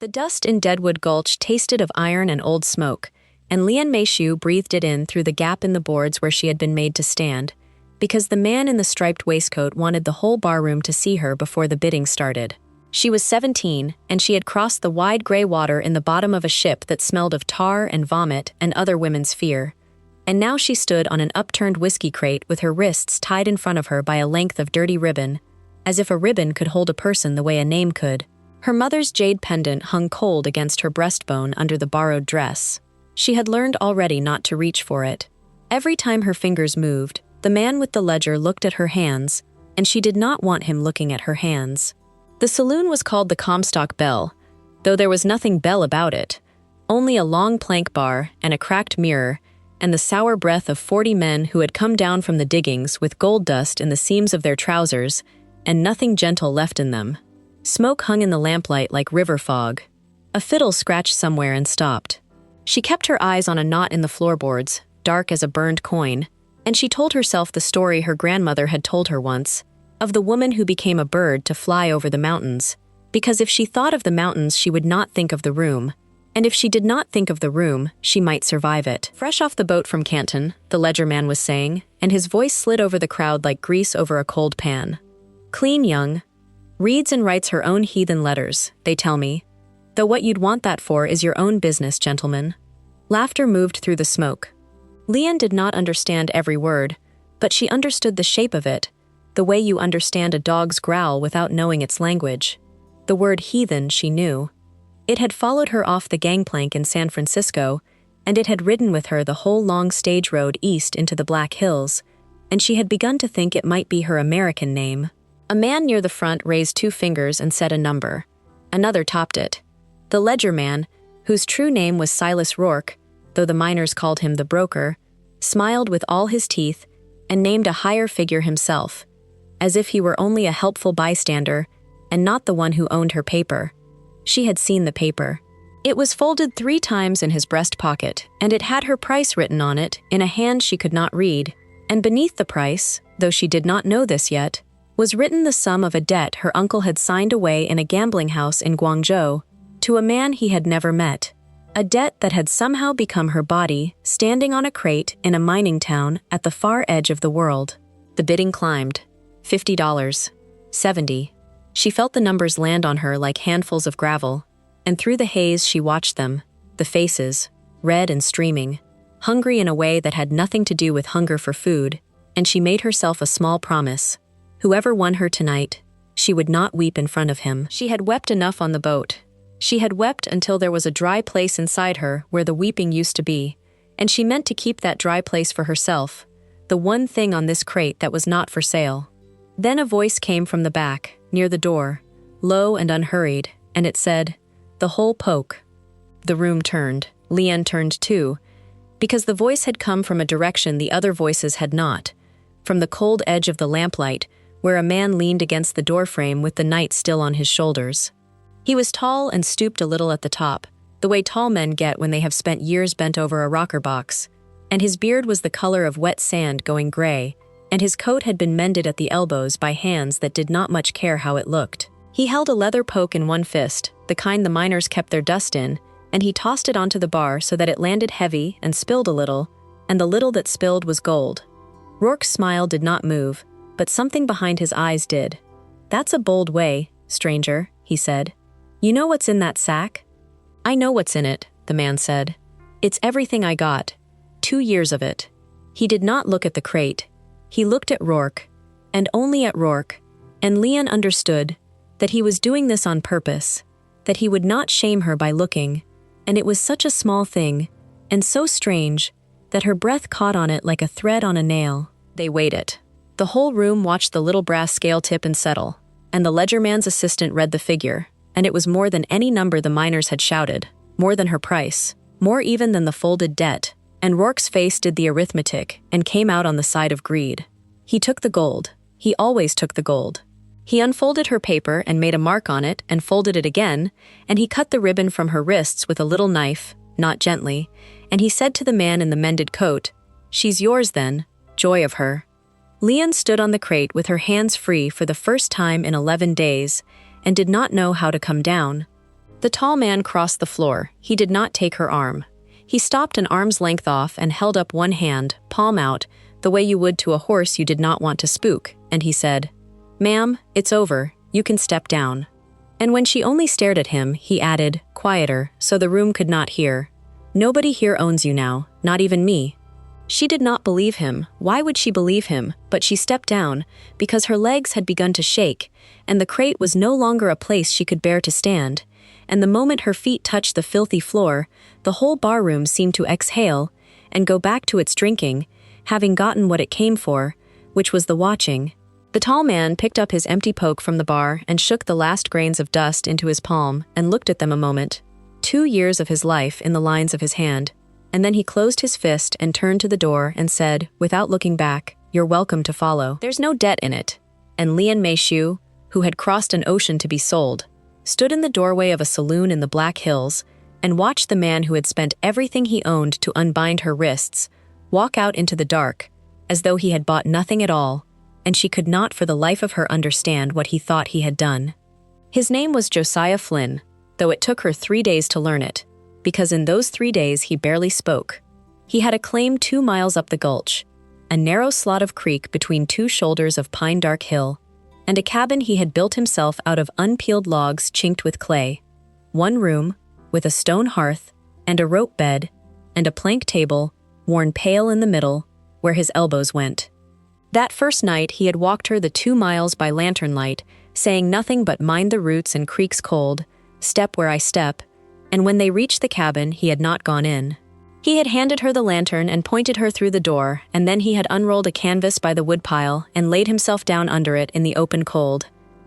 The dust in Deadwood Gulch tasted of iron and old smoke, and Lian Meishu breathed it in through the gap in the boards where she had been made to stand, because the man in the striped waistcoat wanted the whole barroom to see her before the bidding started. She was 17, and she had crossed the wide gray water in the bottom of a ship that smelled of tar and vomit and other women's fear. And now she stood on an upturned whiskey crate with her wrists tied in front of her by a length of dirty ribbon, as if a ribbon could hold a person the way a name could. Her mother's jade pendant hung cold against her breastbone under the borrowed dress. She had learned already not to reach for it. Every time her fingers moved, the man with the ledger looked at her hands, and she did not want him looking at her hands. The saloon was called the Comstock Bell, though there was nothing bell about it, only a long plank bar and a cracked mirror, and the sour breath of 40 men who had come down from the diggings with gold dust in the seams of their trousers, and nothing gentle left in them. Smoke hung in the lamplight like river fog. A fiddle scratched somewhere and stopped. She kept her eyes on a knot in the floorboards, dark as a burned coin, and she told herself the story her grandmother had told her once, of the woman who became a bird to fly over the mountains, because if she thought of the mountains she would not think of the room, and if she did not think of the room, she might survive it. Fresh off the boat from Canton, the ledger man was saying, and his voice slid over the crowd like grease over a cold pan. Clean young. Reads and writes her own heathen letters, they tell me. Though what you'd want that for is your own business, gentlemen. Laughter moved through the smoke. Lian did not understand every word, but she understood the shape of it, the way you understand a dog's growl without knowing its language. The word heathen she knew. It had followed her off the gangplank in San Francisco, and it had ridden with her the whole long stage road east into the Black Hills, and she had begun to think it might be her American name. A man near the front raised 2 fingers and said a number. Another topped it. The ledger man, whose true name was Silas Rourke, though the miners called him the broker, smiled with all his teeth and named a higher figure himself, as if he were only a helpful bystander and not the one who owned her paper. She had seen the paper. It was folded 3 times in his breast pocket, and it had her price written on it in a hand she could not read, and beneath the price, though she did not know this yet, was written the sum of a debt her uncle had signed away in a gambling house in Guangzhou to a man he had never met, a debt that had somehow become her body standing on a crate in a mining town at the far edge of the world. The bidding climbed. $50. 70. She felt the numbers land on her like handfuls of gravel, and through the haze she watched them, the faces, red and streaming, hungry in a way that had nothing to do with hunger for food, and she made herself a small promise. Whoever won her tonight, she would not weep in front of him. She had wept enough on the boat. She had wept until there was a dry place inside her where the weeping used to be, and she meant to keep that dry place for herself, the one thing on this crate that was not for sale. Then a voice came from the back, near the door, low and unhurried, and it said, "The whole poke." The room turned. Lian turned too, because the voice had come from a direction the other voices had not, from the cold edge of the lamplight, where a man leaned against the doorframe with the night still on his shoulders. He was tall and stooped a little at the top, the way tall men get when they have spent years bent over a rocker box, and his beard was the color of wet sand going gray, and his coat had been mended at the elbows by hands that did not much care how it looked. He held a leather poke in one fist, the kind the miners kept their dust in, and he tossed it onto the bar so that it landed heavy and spilled a little, and the little that spilled was gold. Rourke's smile did not move, but something behind his eyes did. "That's a bold way, stranger," he said. "You know what's in that sack?" "I know what's in it," the man said. "It's everything I got. 2 years of it." He did not look at the crate. He looked at Rourke, and only at Rourke, and Lian understood that he was doing this on purpose, that he would not shame her by looking, and it was such a small thing, and so strange, that her breath caught on it like a thread on a nail. They weighed it. The whole room watched the little brass scale tip and settle, and the ledger man's assistant read the figure, and it was more than any number the miners had shouted, more than her price, more even than the folded debt, and Rourke's face did the arithmetic and came out on the side of greed. He took the gold. He always took the gold. He unfolded her paper and made a mark on it and folded it again, and he cut the ribbon from her wrists with a little knife, not gently, and he said to the man in the mended coat, "She's yours then, joy of her." Lian stood on the crate with her hands free for the first time in 11 days and did not know how to come down. The tall man crossed the floor. He did not take her arm. He stopped an arm's length off and held up one hand, palm out, the way you would to a horse you did not want to spook, and he said, "Ma'am, it's over. You can step down." And when she only stared at him, he added, quieter, so the room could not hear, "Nobody here owns you now, not even me." She did not believe him. Why would she believe him? But she stepped down, because her legs had begun to shake, and the crate was no longer a place she could bear to stand. And the moment her feet touched the filthy floor, the whole barroom seemed to exhale and go back to its drinking, having gotten what it came for, which was the watching. The tall man picked up his empty poke from the bar and shook the last grains of dust into his palm and looked at them a moment. 2 years of his life in the lines of his hand. And then he closed his fist and turned to the door and said, without looking back, "You're welcome to follow. There's no debt in it." And Lian Meishu, who had crossed an ocean to be sold, stood in the doorway of a saloon in the Black Hills and watched the man who had spent everything he owned to unbind her wrists walk out into the dark, as though he had bought nothing at all, and she could not for the life of her understand what he thought he had done. His name was Josiah Flynn, though it took her 3 days to learn it, because in those 3 days he barely spoke. He had a claim 2 miles up the gulch, a narrow slot of creek between 2 shoulders of Pine Dark Hill, and a cabin he had built himself out of unpeeled logs chinked with clay. 1 room, with a stone hearth, and a rope bed, and a plank table, worn pale in the middle, where his elbows went. That first night he had walked her the 2 miles by lantern light, saying nothing but "Mind the roots and creeks cold, step where I step," and when they reached the cabin he had not gone in. He had handed her the lantern and pointed her through the door, and then he had unrolled a canvas by the woodpile and laid himself down under it in the open cold.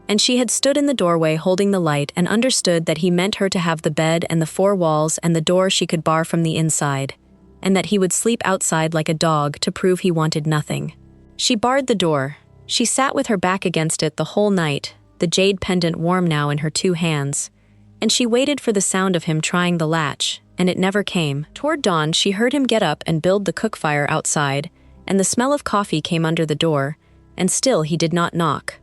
And she had stood in the doorway holding the light and understood that he meant her to have the bed and the 4 walls and the door she could bar from the inside, and that he would sleep outside like a dog to prove he wanted nothing. She barred the door. She sat with her back against it the whole night, the jade pendant warm now in her 2 hands, and she waited for the sound of him trying the latch, and it never came. Toward dawn, she heard him get up and build the cook fire outside, and the smell of coffee came under the door, and still he did not knock.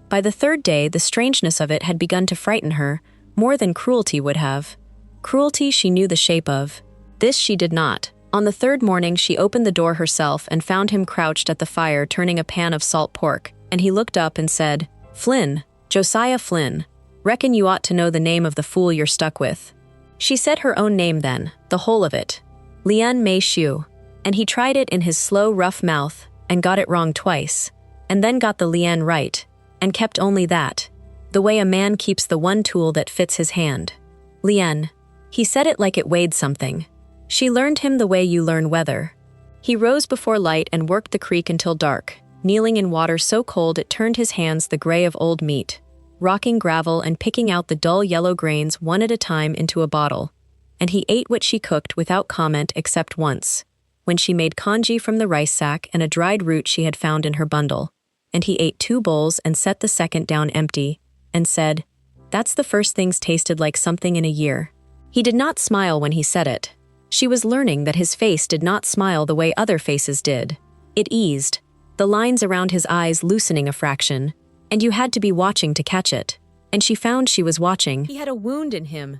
By the 3rd day, the strangeness of it had begun to frighten her, more than cruelty would have. Cruelty she knew the shape of. This she did not. On the 3rd morning, she opened the door herself and found him crouched at the fire turning a pan of salt pork, and he looked up and said, "Flynn, Josiah Flynn, reckon you ought to know the name of the fool you're stuck with." She said her own name then, the whole of it, Lian Meishu, and he tried it in his slow, rough mouth and got it wrong twice, and then got the Lian right, and kept only that, the way a man keeps the one tool that fits his hand. Lian. He said it like it weighed something. She learned him the way you learn weather. He rose before light and worked the creek until dark, kneeling in water so cold it turned his hands the gray of old meat, rocking gravel and picking out the dull yellow grains one at a time into a bottle. And he ate what she cooked without comment except once, when she made congee from the rice sack and a dried root she had found in her bundle. And he ate 2 bowls and set the second down empty, and said, "That's the first things tasted like something in a year." He did not smile when he said it. She was learning that his face did not smile the way other faces did. It eased, the lines around his eyes loosening a fraction, and you had to be watching to catch it. And she found she was watching. He had a wound in him.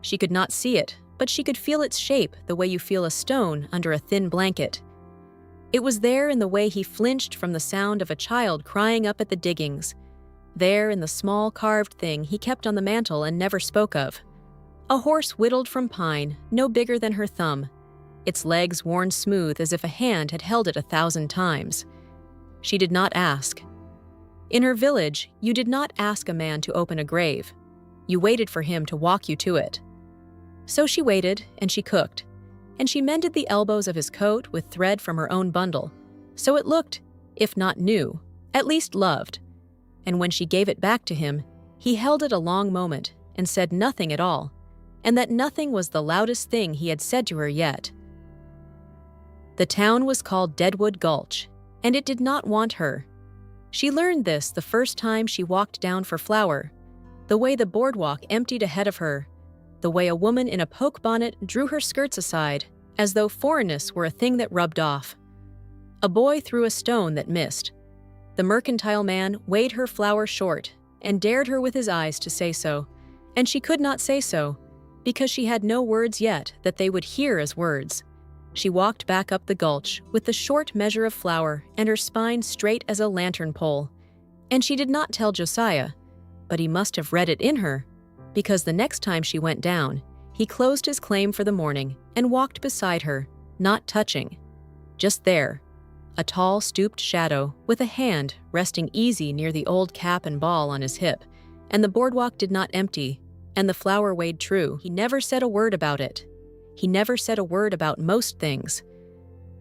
She could not see it, but she could feel its shape the way you feel a stone under a thin blanket. It was there in the way he flinched from the sound of a child crying up at the diggings, there in the small carved thing he kept on the mantel and never spoke of. A horse whittled from pine, no bigger than her thumb, its legs worn smooth as if a hand had held it 1,000 times. She did not ask. In her village, you did not ask a man to open a grave. You waited for him to walk you to it. So she waited, and she cooked, and she mended the elbows of his coat with thread from her own bundle, so it looked, if not new, at least loved. And when she gave it back to him, he held it a long moment and said nothing at all, and that nothing was the loudest thing he had said to her yet. The town was called Deadwood-Gulch, and it did not want her. She learned this the first time she walked down for flour, the way the boardwalk emptied ahead of her, the way a woman in a poke bonnet drew her skirts aside, as though foreignness were a thing that rubbed off. A boy threw a stone that missed. The mercantile man weighed her flour short and dared her with his eyes to say so, And she could not say so, because she had no words yet that they would hear as words. She walked back up the gulch with the short measure of flour and her spine straight as a lantern pole. And she did not tell Josiah, but he must have read it in her, because the next time she went down, he closed his claim for the morning and walked beside her, not touching. Just there, a tall, stooped shadow with a hand resting easy near the old cap and ball on his hip, and the boardwalk did not empty, and the flour weighed true. He never said a word about it. He never said a word about most things.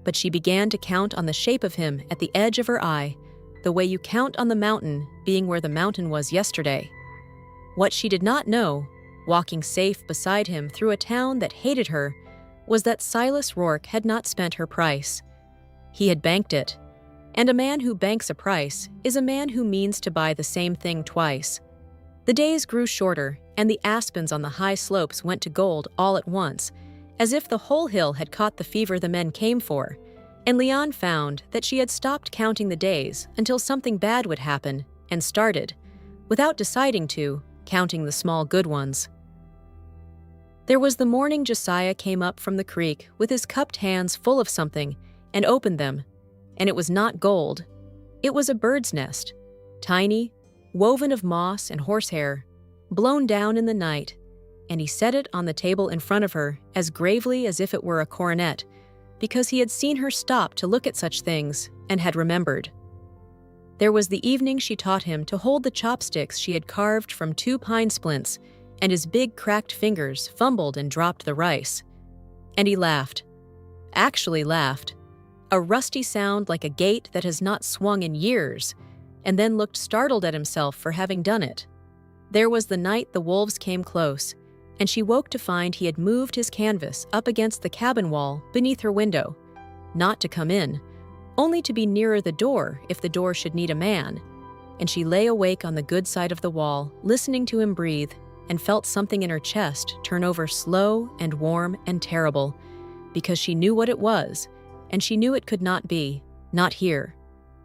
But she began to count on the shape of him at the edge of her eye, the way you count on the mountain being where the mountain was yesterday. What she did not know, walking safe beside him through a town that hated her, was that Silas Rourke had not spent her price. He had banked it. And a man who banks a price is a man who means to buy the same thing twice. The days grew shorter, and the aspens on the high slopes went to gold all at once, as if the whole hill had caught the fever the men came for, and Leon found that she had stopped counting the days until something bad would happen, and started, without deciding to, counting the small good ones. There was the morning Josiah came up from the creek with his cupped hands full of something and opened them, and it was not gold. It was a bird's nest, tiny, woven of moss and horsehair, blown down in the night, and he set it on the table in front of her as gravely as if it were a coronet, because he had seen her stop to look at such things and had remembered. There was the evening she taught him to hold the chopsticks she had carved from 2 pine splints, and his big cracked fingers fumbled and dropped the rice. And he laughed. Actually laughed. A rusty sound like a gate that has not swung in years, and then looked startled at himself for having done it. There was the night the wolves came close, and she woke to find he had moved his canvas up against the cabin wall beneath her window, not to come in, only to be nearer the door if the door should need a man, and she lay awake on the good side of the wall, listening to him breathe, and felt something in her chest turn over slow and warm and terrible, because she knew what it was, and she knew it could not be, not here,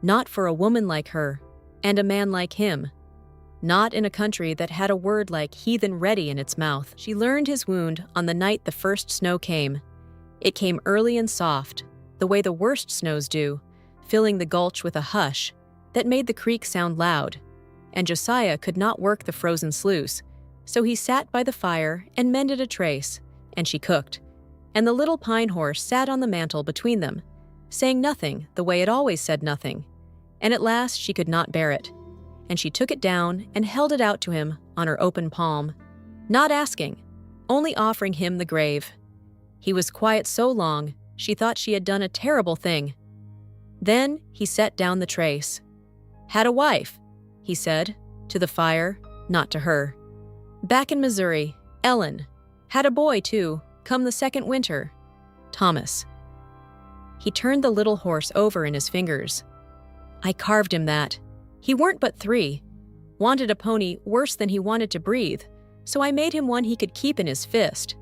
not for a woman like her, and a man like him, not in a country that had a word like heathen ready in its mouth. She learned his wound on the night the first snow came. It came early and soft, the way the worst snows do, filling the gulch with a hush that made the creek sound loud, and Josiah could not work the frozen sluice, so he sat by the fire and mended a trace, and she cooked, and the little pine horse sat on the mantel between them, saying nothing the way it always said nothing, and at last she could not bear it, and she took it down and held it out to him on her open palm, not asking, only offering him the grave. He was quiet so long, she thought she had done a terrible thing. Then he set down the trace. "Had a wife," he said, to the fire, not to her. "Back in Missouri, Ellen. Had a boy, too, come the second winter. Thomas." He turned the little horse over in his fingers. "I carved him that. He weren't but 3. Wanted a pony worse than he wanted to breathe, so I made him one he could keep in his fist."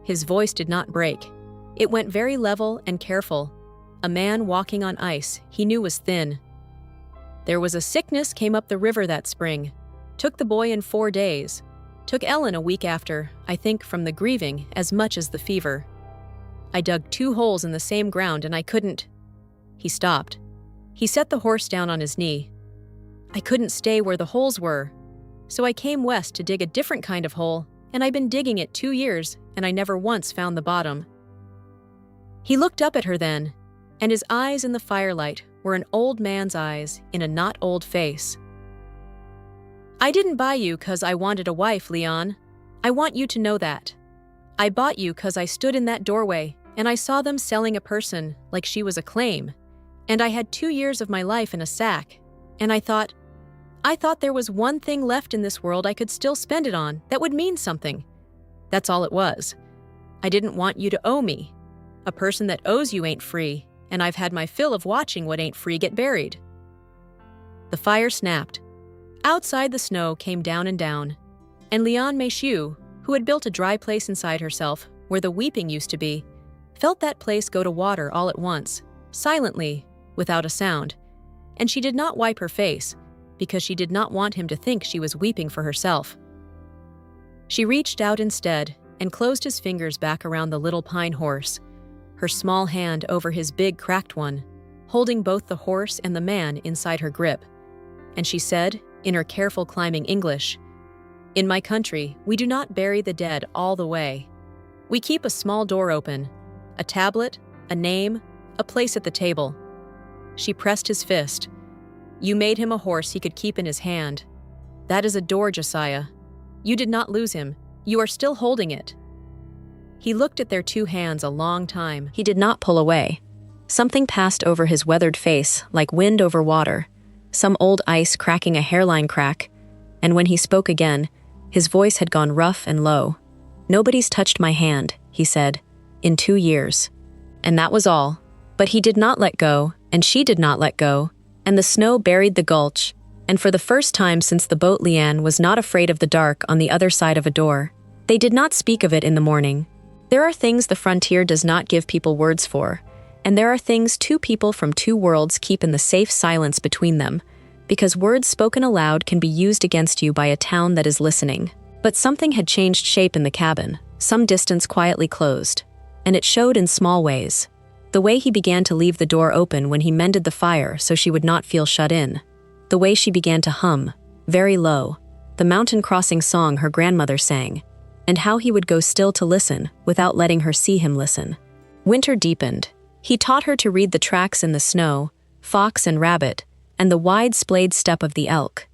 His voice did not break. It went very level and careful. A man walking on ice he knew was thin. "There was a sickness came up the river that spring. Took the boy in 4 days. Took Ellen a week after, I think from the grieving as much as the fever. I dug 2 holes in the same ground and I couldn't—" He stopped. He set the horse down on his knee. "I couldn't stay where the holes were. So I came west to dig a different kind of hole, and I've been digging it 2 years, and I never once found the bottom." He looked up at her then, and his eyes in the firelight were an old man's eyes in a not old face. "I didn't buy you 'cause I wanted a wife, Leon. I want you to know that. I bought you 'cause I stood in that doorway, and I saw them selling a person like she was a claim, and I had 2 years of my life in a sack, and I thought there was one thing left in this world I could still spend it on that would mean something. That's all it was. I didn't want you to owe me. A person that owes you ain't free, and I've had my fill of watching what ain't free get buried." The fire snapped. Outside the snow came down and down, and Leon Mayhew, who had built a dry place inside herself where the weeping used to be, felt that place go to water all at once, silently, without a sound, and she did not wipe her face, because she did not want him to think she was weeping for herself. She reached out instead and closed his fingers back around the little pine horse, her small hand over his big cracked one, holding both the horse and the man inside her grip. And she said, in her careful climbing English, "In my country, we do not bury the dead all the way. We keep a small door open, a tablet, a name, a place at the table." She pressed his fist. "You made him a horse he could keep in his hand. That is a door, Josiah. You did not lose him. You are still holding it." He looked at their two hands a long time. He did not pull away. Something passed over his weathered face like wind over water, some old ice cracking a hairline crack, and when he spoke again, his voice had gone rough and low. "Nobody's touched my hand," he said, "in 2 years." And that was all. But he did not let go, and she did not let go, and the snow buried the gulch, and for the first time since the boat, Leanne was not afraid of the dark on the other side of a door. They did not speak of it in the morning. There are things the frontier does not give people words for, and there are things two people from two worlds keep in the safe silence between them, because words spoken aloud can be used against you by a town that is listening. But something had changed shape in the cabin, some distance quietly closed, and it showed in small ways. The way he began to leave the door open when he mended the fire so she would not feel shut in. The way she began to hum, very low, the mountain crossing song her grandmother sang, and how he would go still to listen without letting her see him listen. Winter deepened. He taught her to read the tracks in the snow, fox and rabbit, and the wide splayed step of the elk.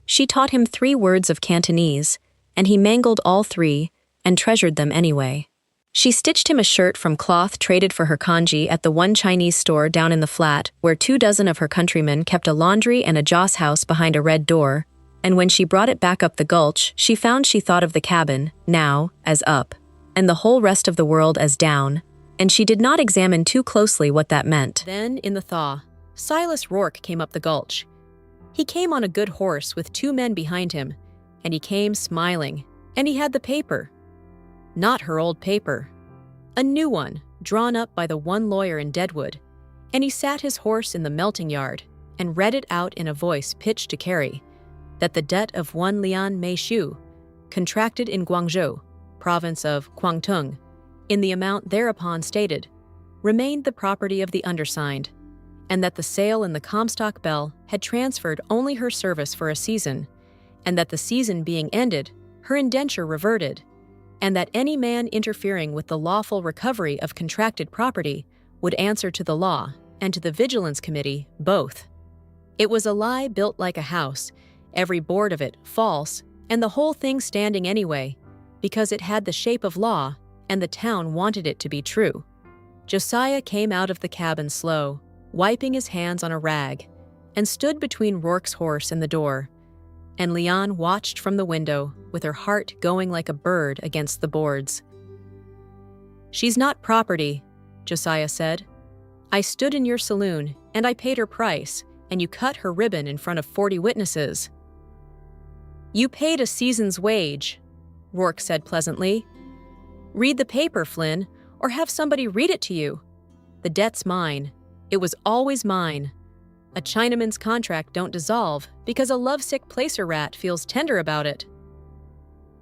She taught him 3 words of Cantonese, and he mangled all 3 and treasured them anyway. She stitched him a shirt from cloth traded for her kanji at the one Chinese store down in the flat where 24 of her countrymen kept a laundry and a joss house behind a red door, and when she brought it back up the gulch, she found she thought of the cabin, now, as up, and the whole rest of the world as down, and she did not examine too closely what that meant. Then, in the thaw, Silas Rourke came up the gulch. He came on a good horse with 2 men behind him, and he came smiling, and he had the paper. Not her old paper. A new one, drawn up by the one lawyer in Deadwood, and he sat his horse in the melting yard and read it out in a voice pitched to Carrie, that the debt of one Lian Meishu, contracted in Guangzhou, province of Guangtung, in the amount thereupon stated, remained the property of the undersigned, and that the sale in the Comstock Bell had transferred only her service for a season, and that the season being ended, her indenture reverted, and that any man interfering with the lawful recovery of contracted property would answer to the law and to the Vigilance Committee both. It was a lie built like a house, every board of it false, and the whole thing standing anyway, because it had the shape of law, and the town wanted it to be true. Josiah came out of the cabin slow, wiping his hands on a rag, and stood between Rourke's horse and the door, and Leanne watched from the window with her heart going like a bird against the boards. "She's not property," Josiah said. "I stood in your saloon, and I paid her price, and you cut her ribbon in front of 40 witnesses." "You paid a season's wage," Rourke said pleasantly. "Read the paper, Flynn, or have somebody read it to you. The debt's mine. It was always mine. A Chinaman's contract don't dissolve because a lovesick placer rat feels tender about it."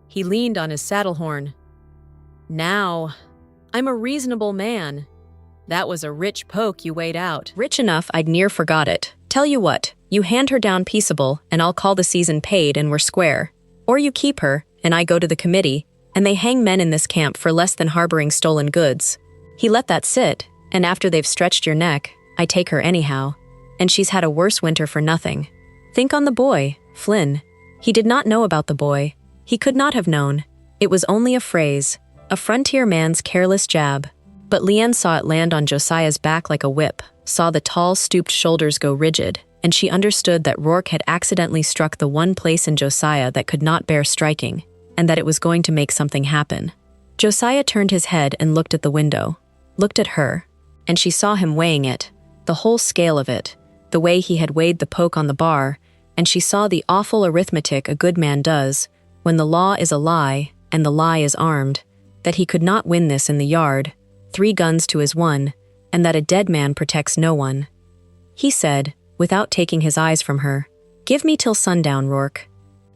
He leaned on his saddle horn. "Now, I'm a reasonable man. That was a rich poke you weighed out." "Rich enough I'd near forgot it. Tell you what, you hand her down peaceable, and I'll call the season paid and we're square. Or you keep her, and I go to the committee, and they hang men in this camp for less than harboring stolen goods. He let that sit, and after they've stretched your neck, I take her anyhow. And she's had a worse winter for nothing. Think on the boy, Flynn. He did not know about the boy. He could not have known. It was only a phrase, a frontier man's careless jab. But Leanne saw it land on Josiah's back like a whip, saw the tall, stooped shoulders go rigid, and she understood that Rourke had accidentally struck the one place in Josiah that could not bear striking, and that it was going to make something happen. Josiah turned his head and looked at the window, looked at her, and she saw him weighing it, the whole scale of it, the way he had weighed the poke on the bar, and she saw the awful arithmetic a good man does, when the law is a lie and the lie is armed, that he could not win this in the yard, 3 guns to his 1, and that a dead man protects no one. He said, without taking his eyes from her, "Give me till sundown, Rourke.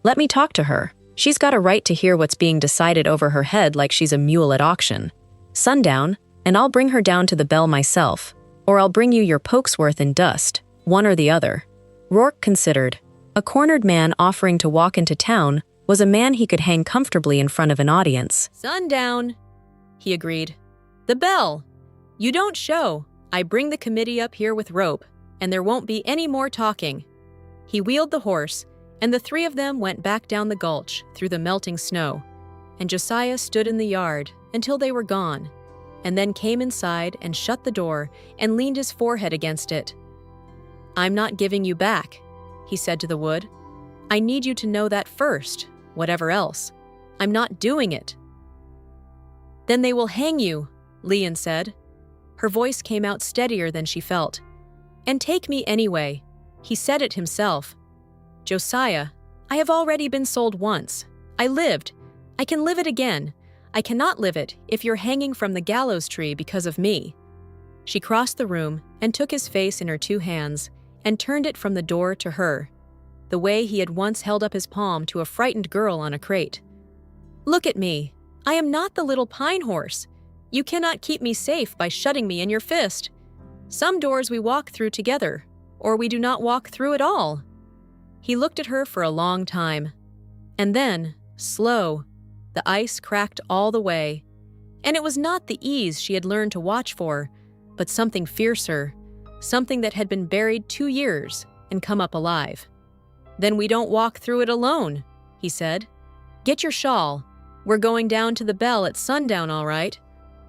Let me talk to her. She's got a right to hear what's being decided over her head like she's a mule at auction. Sundown, and I'll bring her down to the bell myself, or I'll bring you your poke's worth in dust, one or the other. Rourke considered. A cornered man offering to walk into town was a man he could hang comfortably in front of an audience. Sundown, he agreed. The bell. You don't show. I bring the committee up here with rope, and there won't be any more talking. He wheeled the horse, and the three of them went back down the gulch through the melting snow, and Josiah stood in the yard until they were gone, and then came inside and shut the door and leaned his forehead against it. I'm not giving you back, he said to the wood. I need you to know that first, whatever else. I'm not doing it. Then they will hang you, Leon said. Her voice came out steadier than she felt. And take me anyway. He said it himself. Josiah, I have already been sold once. I lived. I can live it again. I cannot live it if you're hanging from the gallows tree because of me. She crossed the room and took his face in her two hands and turned it from the door to her, the way he had once held up his palm to a frightened girl on a crate. Look at me. I am not the little pine horse. You cannot keep me safe by shutting me in your fist. Some doors we walk through together, or we do not walk through at all. He looked at her for a long time. And then, slow, the ice cracked all the way. And it was not the ease she had learned to watch for, but something fiercer, something that had been buried 2 years and come up alive. Then we don't walk through it alone, he said. Get your shawl. We're going down to the bell at sundown, all right,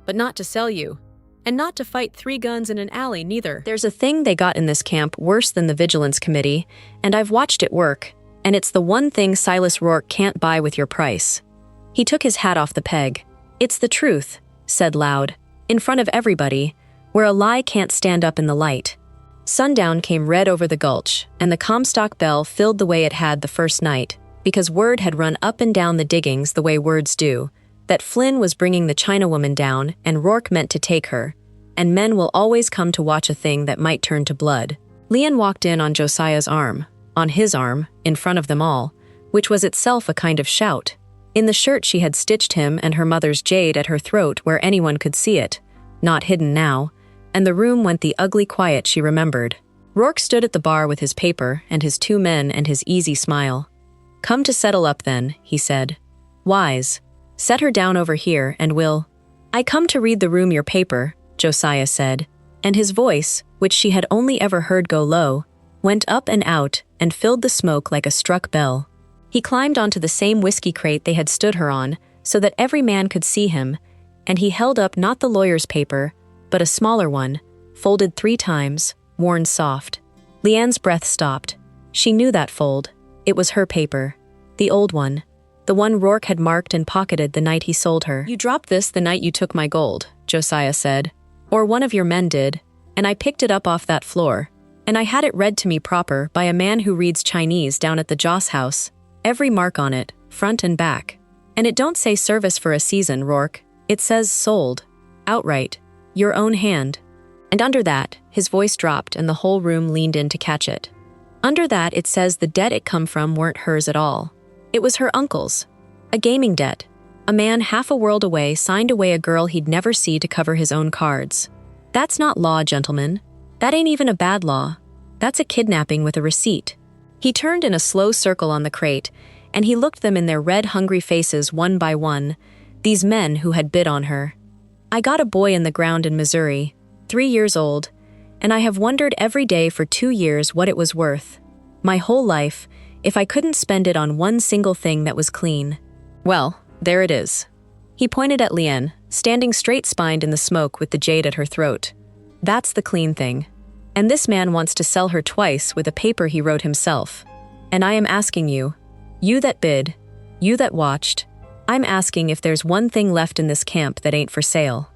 but not to sell you, and not to fight 3 guns in an alley neither. There's a thing they got in this camp worse than the Vigilance Committee, and I've watched it work, and it's the one thing Silas Rourke can't buy with your price. He took his hat off the peg. It's the truth, said loud, in front of everybody, where a lie can't stand up in the light. Sundown came red over the gulch, and the Comstock bell filled the way it had the first night, because word had run up and down the diggings the way words do, that Flynn was bringing the Chinawoman down and Rourke meant to take her, and men will always come to watch a thing that might turn to blood. Leon walked in on Josiah's arm, on his arm, in front of them all, which was itself a kind of shout. In the shirt she had stitched him and her mother's jade at her throat where anyone could see it, not hidden now, and the room went the ugly quiet she remembered. Rourke stood at the bar with his paper and his 2 men and his easy smile. Come to settle up then, he said. Wise. Set her down over here and we'll— I come to read the room your paper, Josiah said, and his voice, which she had only ever heard go low, went up and out and filled the smoke like a struck bell. He climbed onto the same whiskey crate they had stood her on so that every man could see him, and he held up not the lawyer's paper, but a smaller one, folded 3 times, worn soft. Leanne's breath stopped. She knew that fold. It was her paper. The old one. The one Rourke had marked and pocketed the night he sold her. You dropped this the night you took my gold, Josiah said. Or one of your men did, and I picked it up off that floor, and I had it read to me proper by a man who reads Chinese down at the Joss house. Every mark on it, front and back. And it don't say service for a season, Rourke. It says sold. Outright. Your own hand. And under that, his voice dropped and the whole room leaned in to catch it. Under that it says the debt it come from weren't hers at all. It was her uncle's. A gaming debt. A man half a world away signed away a girl he'd never see to cover his own cards. That's not law, gentlemen. That ain't even a bad law. That's a kidnapping with a receipt. He turned in a slow circle on the crate, and he looked them in their red, hungry faces one by one, these men who had bid on her. I got a boy in the ground in Missouri, 3 years old, and I have wondered every day for 2 years what it was worth. My whole life, if I couldn't spend it on one single thing that was clean. Well, there it is. He pointed at Leanne, standing straight-spined in the smoke with the jade at her throat. That's the clean thing. And this man wants to sell her twice with a paper he wrote himself. And I am asking you, you that bid, you that watched, I'm asking if there's one thing left in this camp that ain't for sale.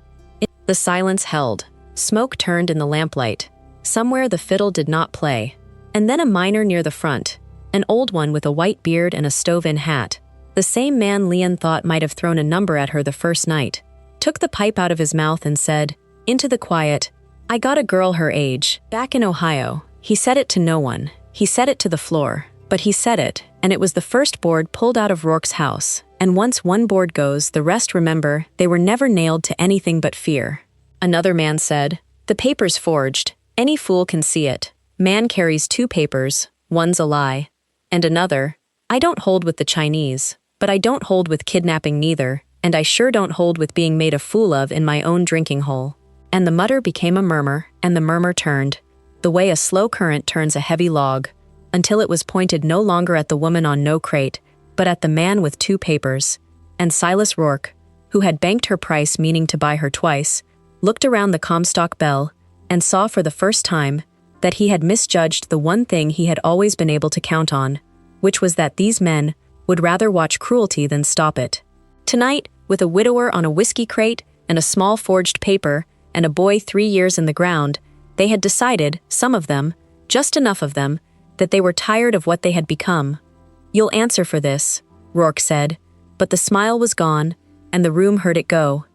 The silence held. Smoke turned in the lamplight. Somewhere the fiddle did not play. And then a miner near the front, an old one with a white beard and a stove-in hat, the same man Leon thought might have thrown a number at her the first night, took the pipe out of his mouth and said, into the quiet, I got a girl her age, back in Ohio. He said it to no one. He said it to the floor. But he said it, and it was the first board pulled out of Rourke's house, and once one board goes, the rest remember they were never nailed to anything but fear. Another man said, "The paper's forged. Any fool can see it. Man carries two papers, one's a lie." And another, "I don't hold with the Chinese, but I don't hold with kidnapping neither, and I sure don't hold with being made a fool of in my own drinking hole." And the mutter became a murmur, and the murmur turned, the way a slow current turns a heavy log, until it was pointed no longer at the woman on no crate, but at the man with two papers. And Silas Rourke, who had banked her price meaning to buy her twice, looked around the Comstock Bell and saw for the first time that he had misjudged the one thing he had always been able to count on, which was that these men would rather watch cruelty than stop it. Tonight, with a widower on a whiskey crate and a small forged paper and a boy 3 years in the ground, they had decided, some of them, just enough of them, that they were tired of what they had become. "You'll answer for this," Rourke said, but the smile was gone, and the room heard it go.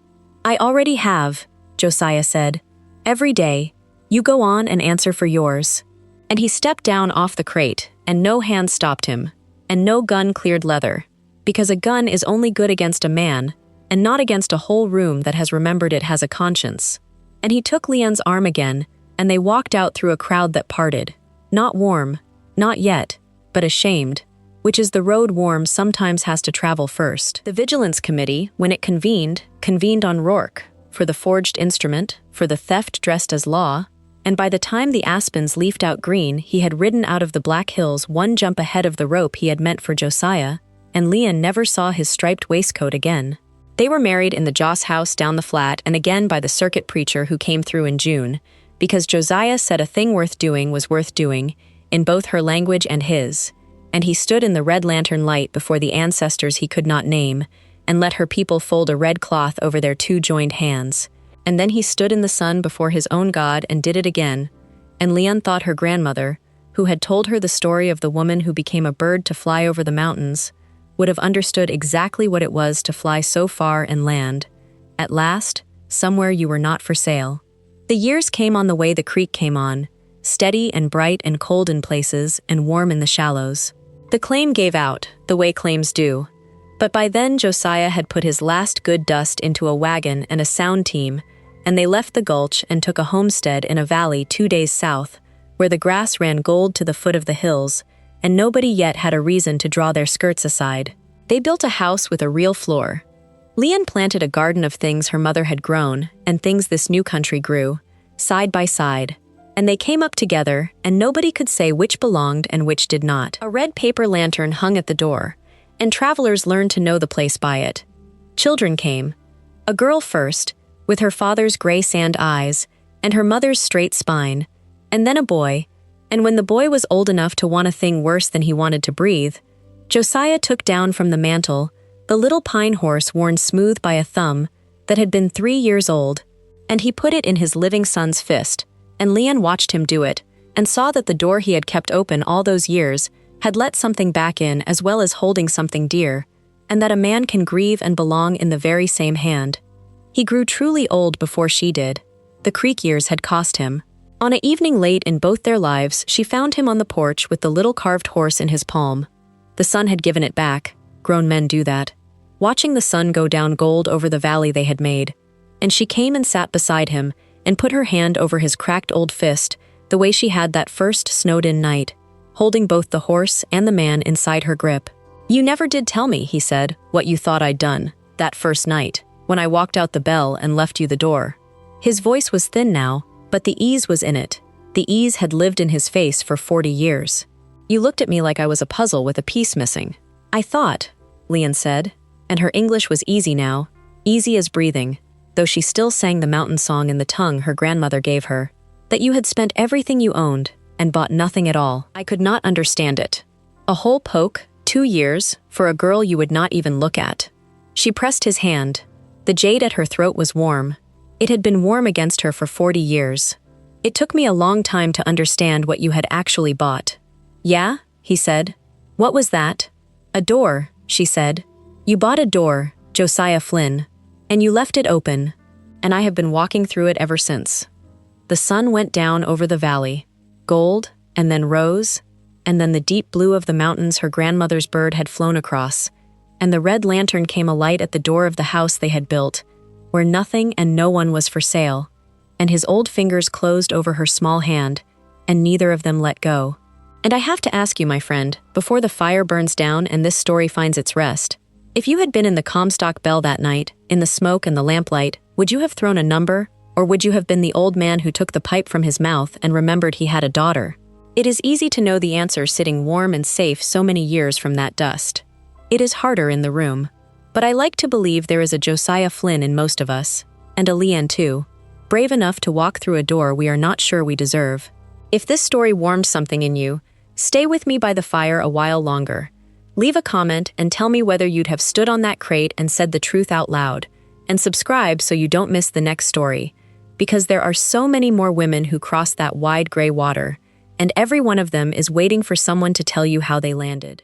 "I already have," Josiah said. "Every day, you go on and answer for yours." And he stepped down off the crate, and no hand stopped him, and no gun cleared leather, because a gun is only good against a man, and not against a whole room that has remembered it has a conscience. And he took Leon's arm again, and they walked out through a crowd that parted, not warm, not yet, but ashamed, which is the road Warm sometimes has to travel first. The Vigilance Committee, when it convened on Rourke, for the forged instrument, for the theft dressed as law, and by the time the aspens leafed out green, he had ridden out of the Black Hills one jump ahead of the rope he had meant for Josiah, and Leon never saw his striped waistcoat again. They were married in the Joss house down the flat and again by the circuit preacher who came through in June, because Josiah said a thing worth doing was worth doing, in both her language and his, and he stood in the red lantern light before the ancestors he could not name, and let her people fold a red cloth over their two joined hands. And then he stood in the sun before his own God and did it again, and Leon thought her grandmother, who had told her the story of the woman who became a bird to fly over the mountains, would have understood exactly what it was to fly so far and land, at last, somewhere you were not for sale. The years came on the way the creek came on, steady and bright and cold in places and warm in the shallows. The claim gave out, the way claims do, but by then Josiah had put his last good dust into a wagon and a sound team, and they left the gulch and took a homestead in a valley 2 days south, where the grass ran gold to the foot of the hills, and nobody yet had a reason to draw their skirts aside. They built a house with a real floor. Leon planted a garden of things her mother had grown, and things this new country grew, side by side, and they came up together, and nobody could say which belonged and which did not. A red paper lantern hung at the door, and travelers learned to know the place by it. Children came. A girl first, with her father's gray sand eyes, and her mother's straight spine, and then a boy, and when the boy was old enough to want a thing worse than he wanted to breathe, Josiah took down from the mantel the little pine horse worn smooth by a thumb that had been 3 years old, and he put it in his living son's fist, and Leon watched him do it, and saw that the door he had kept open all those years had let something back in as well as holding something dear, and that a man can grieve and belong in the very same hand. He grew truly old before she did. The creek years had cost him. On an evening late in both their lives, she found him on the porch with the little carved horse in his palm. The sun had given it back. Grown men do that. Watching the sun go down gold over the valley they had made. And she came and sat beside him and put her hand over his cracked old fist, the way she had that first snowed-in night, holding both the horse and the man inside her grip. "You never did tell me," he said, "what you thought I'd done, that first night, when I walked out the bell and left you the door." His voice was thin now, but the ease was in it. The ease had lived in his face for 40 years. "You looked at me like I was a puzzle with a piece missing." "I thought," Leon said, and her English was easy now, easy as breathing, though she still sang the mountain song in the tongue her grandmother gave her, "that you had spent everything you owned and bought nothing at all." I could not understand it. A whole poke, 2 years, for a girl you would not even look at. She pressed his hand. The jade at her throat was warm. It had been warm against her for 40 years. "It took me a long time to understand what you had actually bought." "Yeah?" he said. "What was that?" "A door," she said. "You bought a door, Josiah Flynn, and you left it open, and I have been walking through it ever since." The sun went down over the valley, gold, and then rose, and then the deep blue of the mountains her grandmother's bird had flown across, and the red lantern came alight at the door of the house they had built, where nothing and no one was for sale, and his old fingers closed over her small hand, and neither of them let go. And I have to ask you, my friend, before the fire burns down and this story finds its rest, if you had been in the Comstock Bell that night, in the smoke and the lamplight, would you have thrown a number, or would you have been the old man who took the pipe from his mouth and remembered he had a daughter? It is easy to know the answer sitting warm and safe so many years from that dust. It is harder in the room. But I like to believe there is a Josiah Flynn in most of us, and a Leanne too, brave enough to walk through a door we are not sure we deserve. If this story warmed something in you, stay with me by the fire a while longer. Leave a comment and tell me whether you'd have stood on that crate and said the truth out loud. And subscribe so you don't miss the next story, because there are so many more women who cross that wide gray water, and every one of them is waiting for someone to tell you how they landed.